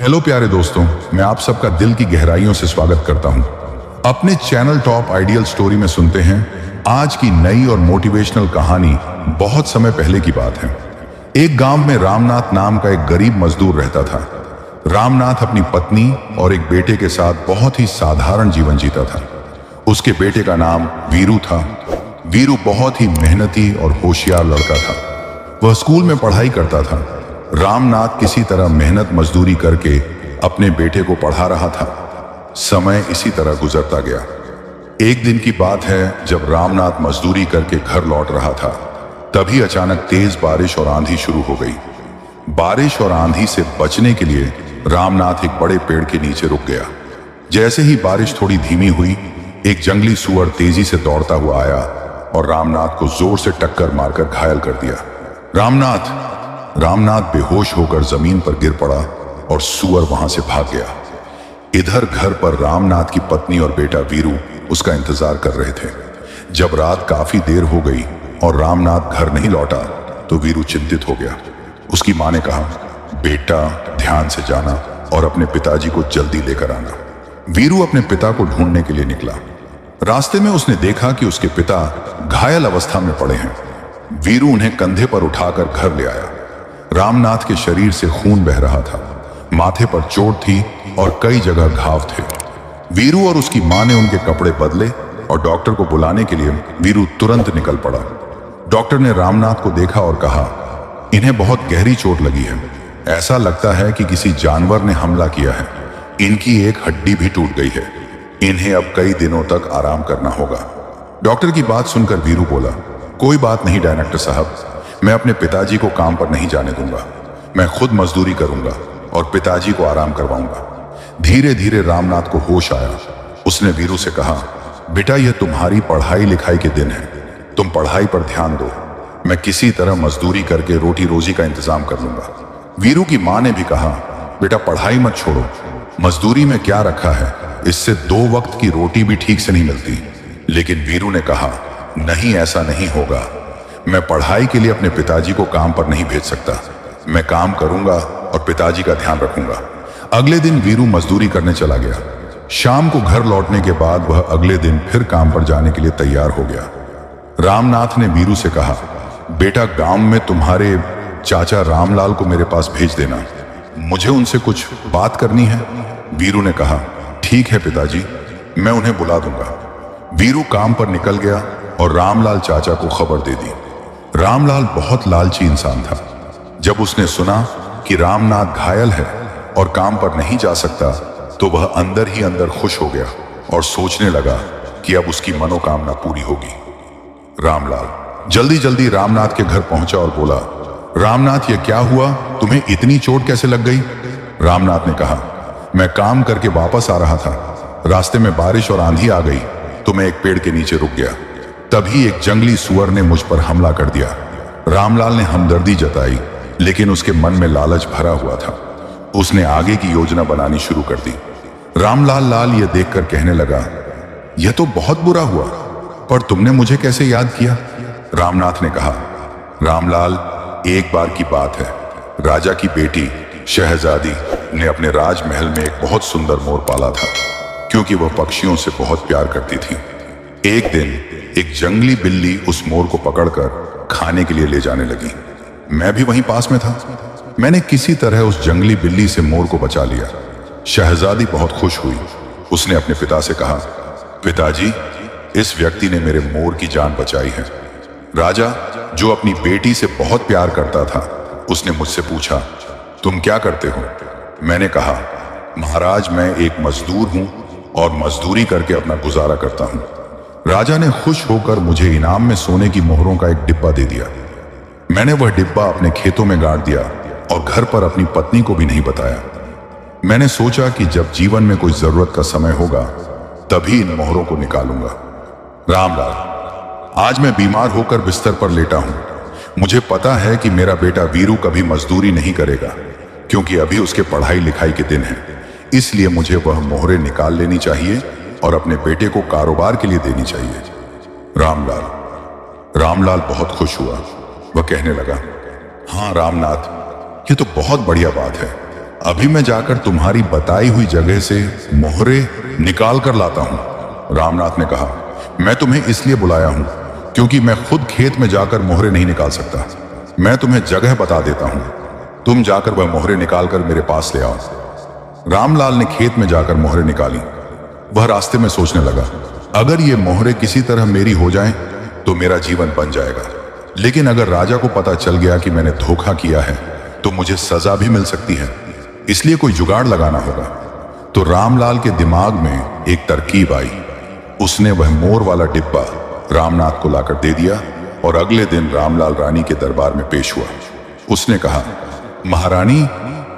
Hello प्यारे दोस्तों, मैं आप सबका दिल की गहराइयों से स्वागत करता हूं। अपने चैनल टॉप आइडियल स्टोरी में सुनते हैं आज की नई और मोटिवेशनल कहानी। बहुत समय पहले की बात है। एक गांव में रामनाथ नाम का एक गरीब मजदूर रहता था। रामनाथ अपनी पत्नी और एक बेटे के साथ बहुत ही साधारण जीवन जीता था। उसके बेटे का नाम वीरू था। वीरू बहुत ही मेहनती और होशियार लड़का था। वह स्कूल में पढ़ाई करता था। रामनाथ किसी तरह मेहनत मजदूरी करके अपने बेटे को पढ़ा रहा था। समय इसी तरह गुजरता गया। एक दिन की बात है, जब रामनाथ मजदूरी करके घर लौट रहा था, तभी अचानक तेज बारिश और आंधी शुरू हो गई। बारिश और आंधी से बचने के लिए रामनाथ एक बड़े पेड़ के नीचे रुक गया। जैसे ही बारिश थोड़ी धीमी हुई, एक जंगली सूअर तेजी से दौड़ता हुआ आया और रामनाथ को जोर से टक्कर मारकर घायल कर दिया। रामनाथ बेहोश होकर जमीन पर गिर पड़ा और सूअर वहां से भाग गया। इधर घर पर रामनाथ की पत्नी और बेटा वीरू उसका इंतजार कर रहे थे। जब रात काफी देर हो गई और रामनाथ घर नहीं लौटा, तो वीरू चिंतित हो गया। उसकी मां ने कहा, बेटा ध्यान से जाना और अपने पिताजी को जल्दी लेकर आना। वीरू अपने पिता को ढूंढने के लिए निकला। रास्ते में उसने देखा कि उसके पिता घायल अवस्था में पड़े हैं। वीरू उन्हें कंधे पर उठाकर घर ले आया। रामनाथ के शरीर से खून बह रहा था। माथे पर चोट थी और कई जगह घाव थे। वीरू और उसकी मां ने उनके कपड़े बदले और डॉक्टर को बुलाने के लिए वीरू तुरंत निकल पड़ा। डॉक्टर ने रामनाथ को देखा और कहा, इन्हें बहुत गहरी चोट लगी है। ऐसा लगता है कि किसी जानवर ने हमला किया है। इनकी एक हड्डी भी टूट गई है। इन्हें अब कई दिनों तक आराम करना होगा। डॉक्टर की बात सुनकर वीरू बोला, कोई बात नहीं डायरेक्टर साहब, मैं अपने पिताजी को काम पर नहीं जाने दूंगा। मैं खुद मजदूरी करूंगा और पिताजी को आराम करवाऊंगा। धीरे धीरे रामनाथ को होश आया। उसने वीरू से कहा, बेटा यह तुम्हारी पढ़ाई लिखाई के दिन है। तुम पढ़ाई पर ध्यान दो। मैं किसी तरह मजदूरी करके रोटी रोजी का इंतजाम कर लूंगा। वीरू की मां ने भी कहा, बेटा पढ़ाई मत छोड़ो। मजदूरी में क्या रखा है, इससे 2 वक्त की रोटी भी ठीक से नहीं मिलती। लेकिन वीरू ने कहा, नहीं ऐसा नहीं होगा। मैं पढ़ाई के लिए अपने पिताजी को काम पर नहीं भेज सकता। मैं काम करूंगा और पिताजी का ध्यान रखूंगा। अगले दिन वीरू मजदूरी करने चला गया। शाम को घर लौटने के बाद वह अगले दिन फिर काम पर जाने के लिए तैयार हो गया। रामनाथ ने वीरू से कहा, बेटा गांव में तुम्हारे चाचा रामलाल को मेरे पास भेज देना। मुझे उनसे कुछ बात करनी है। वीरू ने कहा, ठीक है पिताजी, मैं उन्हें बुला दूंगा। वीरू काम पर निकल गया और रामलाल चाचा को खबर दे दी। रामलाल बहुत लालची इंसान था। जब उसने सुना कि रामनाथ घायल है और काम पर नहीं जा सकता, तो वह अंदर ही अंदर खुश हो गया और सोचने लगा कि अब उसकी मनोकामना पूरी होगी। रामलाल जल्दी जल्दी रामनाथ के घर पहुंचा और बोला, रामनाथ ये क्या हुआ, तुम्हें इतनी चोट कैसे लग गई? रामनाथ ने कहा, मैं काम करके वापस आ रहा था। रास्ते में बारिश और आंधी आ गई तो मैं एक पेड़ के नीचे रुक गया। तभी एक जंगली सुअर ने मुझ पर हमला कर दिया। रामलाल ने हमदर्दी जताई, लेकिन उसके मन में लालच भरा हुआ था। उसने आगे की योजना बनानी शुरू कर दी। रामलाल यह देखकर कहने लगा, यह तो बहुत बुरा हुआ, पर तुमने मुझे कैसे याद किया? रामनाथ ने कहा, रामलाल एक बार की बात है। राजा की बेटी शहजादी ने अपने राजमहल में एक बहुत सुंदर मोर पाला था, क्योंकि वह पक्षियों से बहुत प्यार करती थी। एक दिन एक जंगली बिल्ली उस मोर को पकड़कर खाने के लिए ले जाने लगी। मैं भी वहीं पास में था। मैंने किसी तरह उस जंगली बिल्ली से मोर को बचा लिया। शहजादी बहुत खुश हुई। उसने अपने पिता से कहा, पिताजी इस व्यक्ति ने मेरे मोर की जान बचाई है। राजा, जो अपनी बेटी से बहुत प्यार करता था, उसने मुझसे पूछा, तुम क्या करते हो? मैंने कहा, महाराज मैं एक मजदूर हूं और मजदूरी करके अपना गुजारा करता हूं। राजा ने खुश होकर मुझे इनाम में सोने की मोहरों का एक डिब्बा दे दिया। मैंने वह डिब्बा अपने खेतों में गाड़ दिया और घर पर अपनी पत्नी को भी नहीं बताया। मैंने सोचा कि जब जीवन में कोई जरूरत का समय होगा, तभी इन मोहरों को निकालूंगा। रामलाल, आज मैं बीमार होकर बिस्तर पर लेटा हूं। मुझे पता है कि मेरा बेटा वीरू कभी मजदूरी नहीं करेगा, क्योंकि अभी उसके पढ़ाई लिखाई के दिन हैं। इसलिए मुझे वह मोहरें निकाल लेनी चाहिए और अपने बेटे को कारोबार के लिए देनी चाहिए। रामलाल बहुत खुश हुआ। वह कहने लगा, हाँ रामनाथ, ये तो बहुत बढ़िया बात है। अभी मैं जाकर तुम्हारी बताई हुई जगह से मोहरे निकाल कर लाता हूं। रामनाथ ने कहा, मैं तुम्हें इसलिए बुलाया हूं क्योंकि मैं खुद खेत में जाकर मोहरे नहीं निकाल सकता। मैं तुम्हें जगह बता देता हूं, तुम जाकर वह मोहरे निकालकर मेरे पास ले आओ। रामलाल ने खेत में जाकर मोहरे निकाली। वह रास्ते में सोचने लगा, अगर ये मोहरे किसी तरह मेरी हो जाएं तो मेरा जीवन बन जाएगा, लेकिन अगर राजा को पता चल गया कि मैंने धोखा किया है तो मुझे सजा भी मिल सकती है, इसलिए कोई जुगाड़ लगाना होगा। तो रामलाल के दिमाग में एक तरकीब आई। उसने वह मोर वाला डिब्बा रामनाथ को लाकर दे दिया और अगले दिन रामलाल रानी के दरबार में पेश हुआ। उसने कहा, महारानी,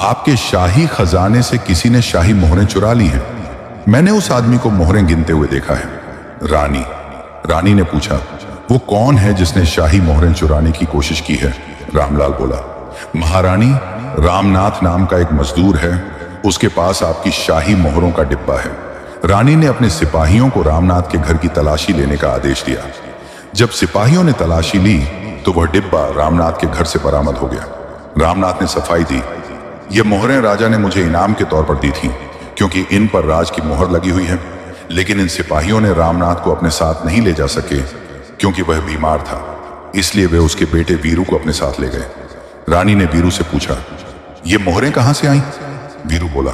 आपके शाही खजाने से किसी ने शाही मोहरें चुरा ली हैं। मैंने उस आदमी को मोहरें गिनते हुए देखा है। रानी ने पूछा, वो कौन है जिसने शाही मोहरें चुराने की कोशिश की है? रामलाल बोला, महारानी, रामनाथ नाम का एक मजदूर है, उसके पास आपकी शाही मोहरों का डिब्बा है। रानी ने अपने सिपाहियों को रामनाथ के घर की तलाशी लेने का आदेश दिया। जब सिपाहियों ने तलाशी ली तो वह डिब्बा रामनाथ के घर से बरामद हो गया। रामनाथ ने सफाई दी, ये मोहरें राजा ने मुझे इनाम के तौर पर दी थी क्योंकि इन पर राज की मोहर लगी हुई है। लेकिन इन सिपाहियों ने रामनाथ को अपने साथ नहीं ले जा सके क्योंकि वह बीमार था, इसलिए वे उसके बेटे वीरू को अपने साथ ले गए। रानी ने वीरू से पूछा, ये मोहरें कहां से आईं? वीरू बोला,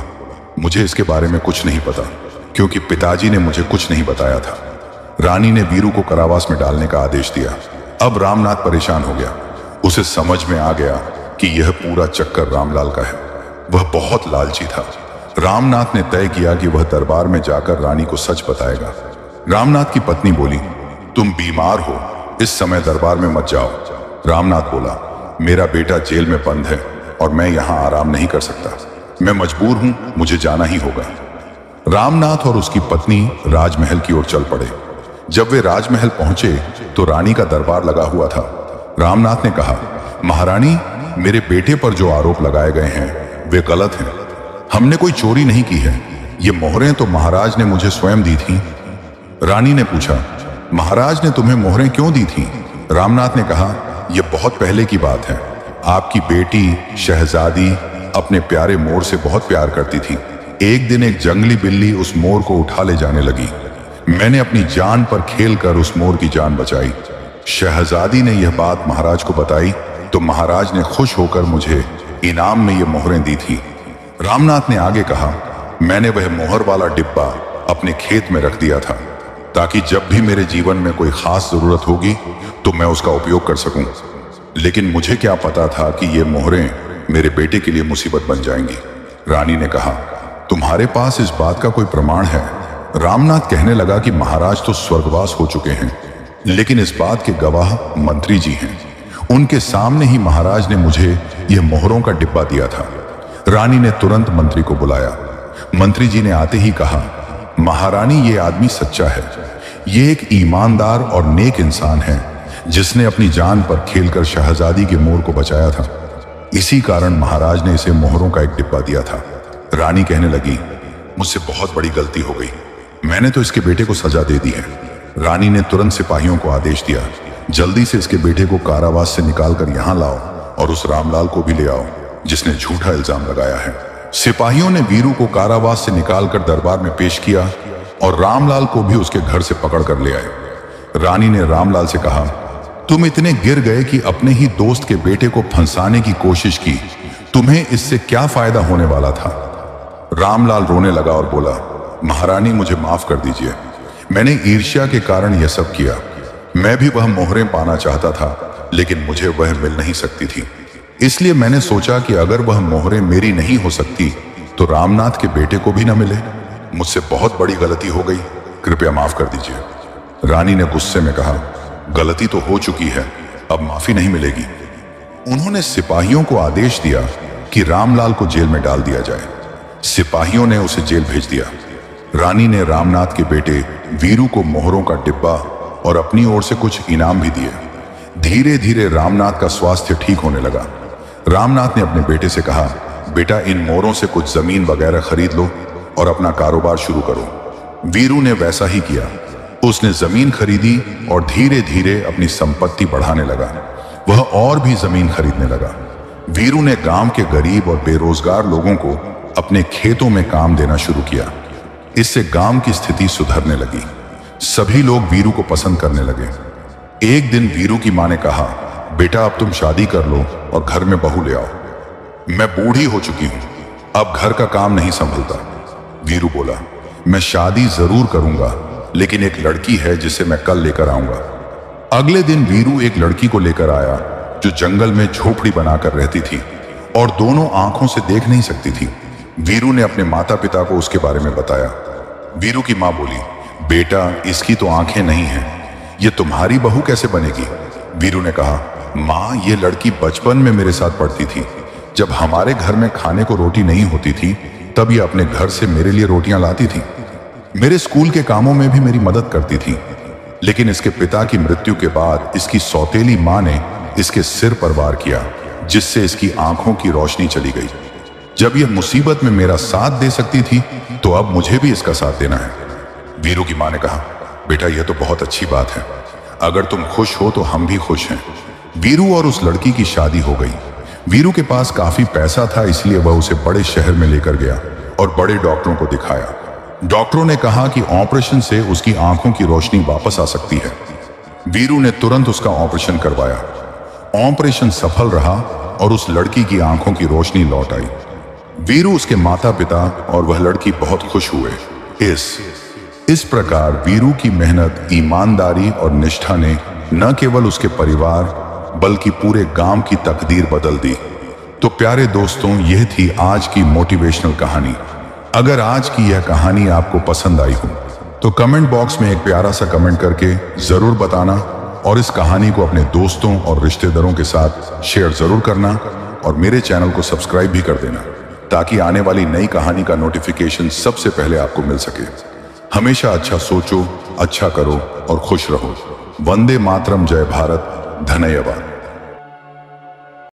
मुझे इसके बारे में कुछ नहीं पता क्योंकि पिताजी ने मुझे कुछ नहीं बताया था। रानी ने वीरू को कारावास में डालने का आदेश दिया। अब रामनाथ परेशान हो गया। उसे समझ में आ गया कि यह पूरा चक्कर रामलाल का है। वह बहुत लालची था। रामनाथ ने तय किया कि वह दरबार में जाकर रानी को सच बताएगा। रामनाथ की पत्नी बोली, तुम बीमार हो, इस समय दरबार में मत जाओ। रामनाथ बोला, मेरा बेटा जेल में बंद है और मैं यहां आराम नहीं कर सकता। मैं मजबूर हूं, मुझे जाना ही होगा। रामनाथ और उसकी पत्नी राजमहल की ओर चल पड़े। जब वे राजमहल पहुंचे तो रानी का दरबार लगा हुआ था। रामनाथ ने कहा, महारानी, मेरे बेटे पर जो आरोप लगाए गए हैं वे गलत हैं। हमने कोई चोरी नहीं की है। ये मोहरें तो महाराज ने मुझे स्वयं दी थी। रानी ने पूछा, महाराज ने तुम्हें मोहरें क्यों दी थी? रामनाथ ने कहा, यह बहुत पहले की बात है। आपकी बेटी शहजादी अपने प्यारे मोर से बहुत प्यार करती थी। एक दिन एक जंगली बिल्ली उस मोर को उठा ले जाने लगी। मैंने अपनी जान पर खेलकर उस मोर की जान बचाई। शहजादी ने यह बात महाराज को बताई तो महाराज ने खुश होकर मुझे इनाम में ये मोहरें दी थी। रामनाथ ने आगे कहा, मैंने वह मोहर वाला डिब्बा अपने खेत में रख दिया था ताकि जब भी मेरे जीवन में कोई खास जरूरत होगी तो मैं उसका उपयोग कर सकूं। लेकिन मुझे क्या पता था कि ये मोहरें मेरे बेटे के लिए मुसीबत बन जाएंगी। रानी ने कहा, तुम्हारे पास इस बात का कोई प्रमाण है? रामनाथ कहने लगा कि महाराज तो स्वर्गवास हो चुके हैं, लेकिन इस बात के गवाह मंत्री जी हैं। उनके सामने ही महाराज ने मुझे यह मोहरों का डिब्बा दिया था। रानी ने तुरंत मंत्री को बुलाया। मंत्री जी ने आते ही कहा, महारानी, ये आदमी सच्चा है। ये एक ईमानदार और नेक इंसान है जिसने अपनी जान पर खेलकर शहजादी के मोर को बचाया था। इसी कारण महाराज ने इसे मोहरों का एक डिब्बा दिया था। रानी कहने लगी, मुझसे बहुत बड़ी गलती हो गई। मैंने तो इसके बेटे को सजा दे दी है। रानी ने तुरंत सिपाहियों को आदेश दिया, जल्दी से इसके बेटे को कारावास से निकालकर यहां लाओ और उस रामलाल को भी ले आओ जिसने झूठा इल्जाम लगाया है। सिपाहियों ने वीरू को कारावास से निकालकर दरबार में पेश किया और रामलाल को भी उसके घर से पकड़ कर ले आए। रानी ने रामलाल से कहा, तुम इतने गिर गए कि अपने ही दोस्त के बेटे को फंसाने की कोशिश की। तुम्हें इससे क्या फायदा होने वाला था? रामलाल रोने लगा और बोला, महारानी, मुझे माफ कर दीजिए। मैंने ईर्ष्या के कारण यह सब किया। मैं भी वह मोहरें पाना चाहता था, लेकिन मुझे वह मिल नहीं सकती थी। इसलिए मैंने सोचा कि अगर वह मोहरें मेरी नहीं हो सकती तो रामनाथ के बेटे को भी न मिले। मुझसे बहुत बड़ी गलती हो गई, कृपया माफ कर दीजिए। रानी ने गुस्से में कहा, गलती तो हो चुकी है, अब माफी नहीं मिलेगी। उन्होंने सिपाहियों को आदेश दिया कि रामलाल को जेल में डाल दिया जाए। सिपाहियों ने उसे जेल भेज दिया। रानी ने रामनाथ के बेटे वीरू को मोहरों का डिब्बा और अपनी ओर से कुछ इनाम भी दिए। धीरे धीरे रामनाथ का स्वास्थ्य ठीक होने लगा। रामनाथ ने अपने बेटे से कहा, बेटा, इन मोहरों से कुछ जमीन वगैरह खरीद लो और अपना कारोबार शुरू करो। वीरू ने वैसा ही किया। उसने जमीन खरीदी और धीरे धीरे अपनी संपत्ति बढ़ाने लगा। वह और भी जमीन खरीदने लगा। वीरू ने गांव के गरीब और बेरोजगार लोगों को अपने खेतों में काम देना शुरू किया। इससे गांव की स्थिति सुधरने लगी। सभी लोग वीरू को पसंद करने लगे। एक दिन वीरू की मां ने कहा, बेटा अब तुम शादी कर लो और घर में बहू ले आओ। मैं बूढ़ी हो चुकी हूं, अब घर का काम नहीं संभलता। वीरू बोला, मैं शादी जरूर करूंगा, लेकिन एक लड़की है जिसे मैं कल लेकर आऊंगा। अगले दिन वीरू एक लड़की को लेकर आया जो जंगल में झोपड़ी बनाकर रहती थी और दोनों आंखों से देख नहीं सकती थी। वीरू ने अपने माता पिता को उसके बारे में बताया। वीरू की मां बोली, बेटा इसकी तो आंखें नहीं हैं, ये तुम्हारी बहू कैसे बनेगी? वीरू ने कहा, मां ये लड़की बचपन में मेरे साथ पढ़ती थी। जब हमारे घर में खाने को रोटी नहीं होती थी तब ये अपने घर से मेरे लिए रोटियां लाती थी। मेरे स्कूल के कामों में भी मेरी मदद करती थी। लेकिन इसके पिता की मृत्यु के बाद इसकी सौतेली मां ने इसके सिर पर वार किया, जिससे इसकी आंखों की रोशनी चली गई। जब यह मुसीबत में मेरा साथ दे सकती थी तो अब मुझे भी इसका साथ देना है। वीरू की मां ने कहा, बेटा यह तो बहुत अच्छी बात है, अगर तुम खुश हो तो हम भी खुश हैं। वीरू और उस लड़की की शादी हो गई। वीरू के पास काफी पैसा था, इसलिए वह उसे बड़े शहर में लेकर गया और बड़े डॉक्टरों को दिखाया। डॉक्टरों ने कहा कि ऑपरेशन से उसकी आंखों की रोशनी वापस आ सकती है। वीरू ने तुरंत उसका ऑपरेशन करवाया। ऑपरेशन सफल रहा और उस लड़की की आंखों की रोशनी लौट आई। वीरू, उसके माता पिता और वह लड़की बहुत खुश हुए। इस प्रकार वीरू की मेहनत, ईमानदारी और निष्ठा ने न केवल उसके परिवार बल्कि पूरे गांव की तकदीर बदल दी। तो प्यारे दोस्तों, यह थी आज की मोटिवेशनल कहानी। अगर आज की यह कहानी आपको पसंद आई हो तो कमेंट बॉक्स में एक प्यारा सा कमेंट करके जरूर बताना और इस कहानी को अपने दोस्तों और रिश्तेदारों के साथ शेयर जरूर करना और मेरे चैनल को सब्सक्राइब भी कर देना ताकि आने वाली नई कहानी का नोटिफिकेशन सबसे पहले आपको मिल सके। हमेशा अच्छा सोचो, अच्छा करो और खुश रहो। वंदे मातरम, जय भारत, धन्यवाद।